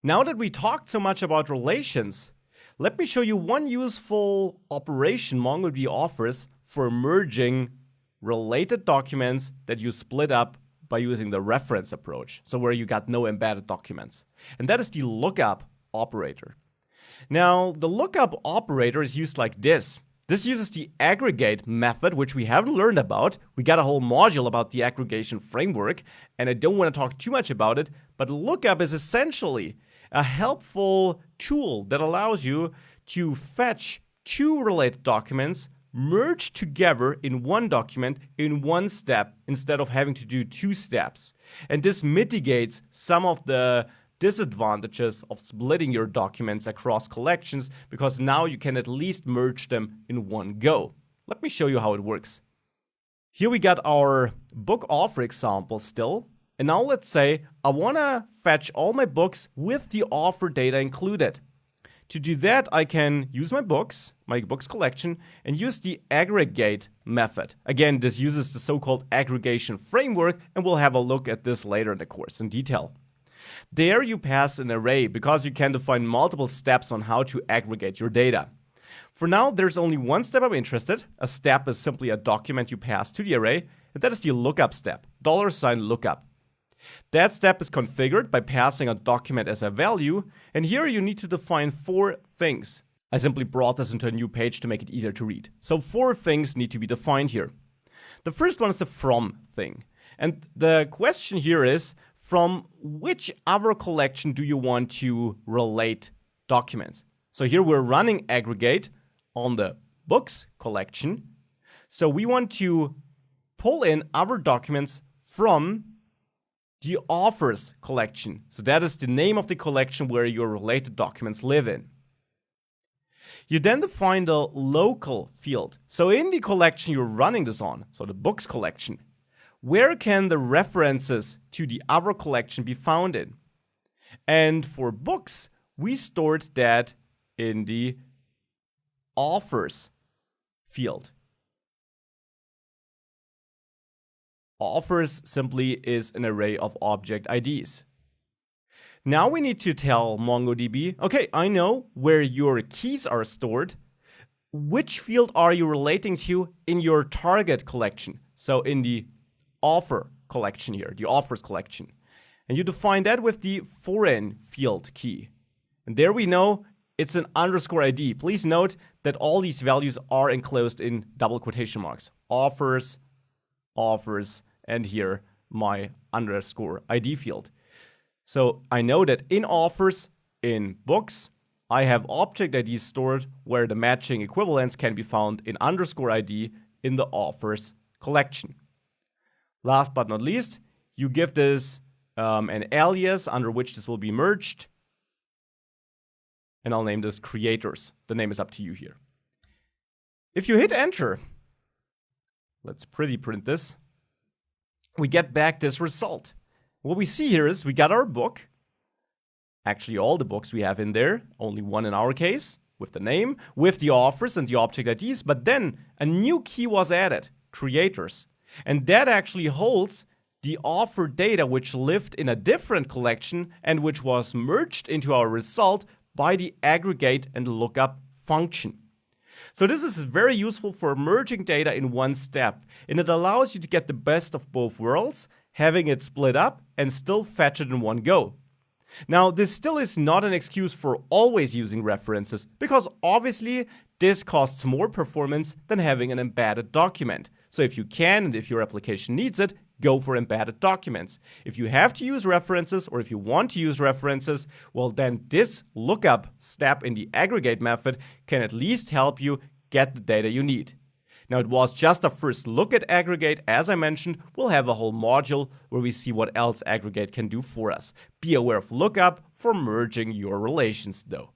Now that we talked so much about relations, let me show you one useful operation MongoDB offers for merging related documents that you split up by using the reference approach, so where you got no embedded documents. And that is the lookup operator. Now, the lookup operator is used like this. This uses the aggregate method, which we haven't learned about. We got a whole module about the aggregation framework, and I don't want to talk too much about it, but lookup is essentially a helpful tool that allows you to fetch two related documents, merge together in one document in one step instead of having to do two steps. And this mitigates some of the disadvantages of splitting your documents across collections, because now you can at least merge them in one go. Let me show you how it works. Here we got our book offer example still. And now let's say I want to fetch all my books with the offer data included. To do that, I can use my books collection, and use the aggregate method. Again, this uses the so-called aggregation framework, and we'll have a look at this later in the course in detail. There you pass an array because you can define multiple steps on how to aggregate your data. For now, there's only one step I'm interested. A step is simply a document you pass to the array, and that is the lookup step, $lookup. That step is configured by passing a document as a value, and here you need to define 4 things. I simply brought this into a new page to make it easier to read. So 4 things need to be defined here. The first one is the from thing. And the question here is, from which other collection do you want to relate documents? So here we're running aggregate on the books collection. So we want to pull in other documents from the offers collection. So that is the name of the collection where your related documents live in. You then define the local field. So in the collection you're running this on, so the books collection, where can the references to the other collection be found in? And for books, we stored that in the offers field. Offers simply is an array of object IDs. Now we need to tell MongoDB, okay, I know where your keys are stored. Which field are you relating to in your target collection? So in the offer collection here, the offers collection. And you define that with the foreign field key. And there we know it's an underscore ID. Please note that all these values are enclosed in double quotation marks. Offers, and here my underscore ID field. So I know that in offers, in books, I have object IDs stored where the matching equivalents can be found in underscore ID in the offers collection. Last but not least, you give this an alias under which this will be merged. And I'll name this creators. The name is up to you here. If you hit enter, let's print this, we get back this result. What we see here is we got our book, actually all the books we have in there, only one in our case, with the name, with the offers and the object IDs, but then a new key was added, creators. And that actually holds the offer data which lived in a different collection and which was merged into our result by the aggregate and lookup function. So this is very useful for merging data in one step, and it allows you to get the best of both worlds, having it split up and still fetch it in one go. Now, this still is not an excuse for always using references, because obviously this costs more performance than having an embedded document. So if you can and if your application needs it, go for embedded documents. If you have to use references or if you want to use references, well then this lookup step in the aggregate method can at least help you get the data you need. Now, it was just a first look at aggregate. As I mentioned, we'll have a whole module where we see what else aggregate can do for us. Be aware of lookup for merging your relations though.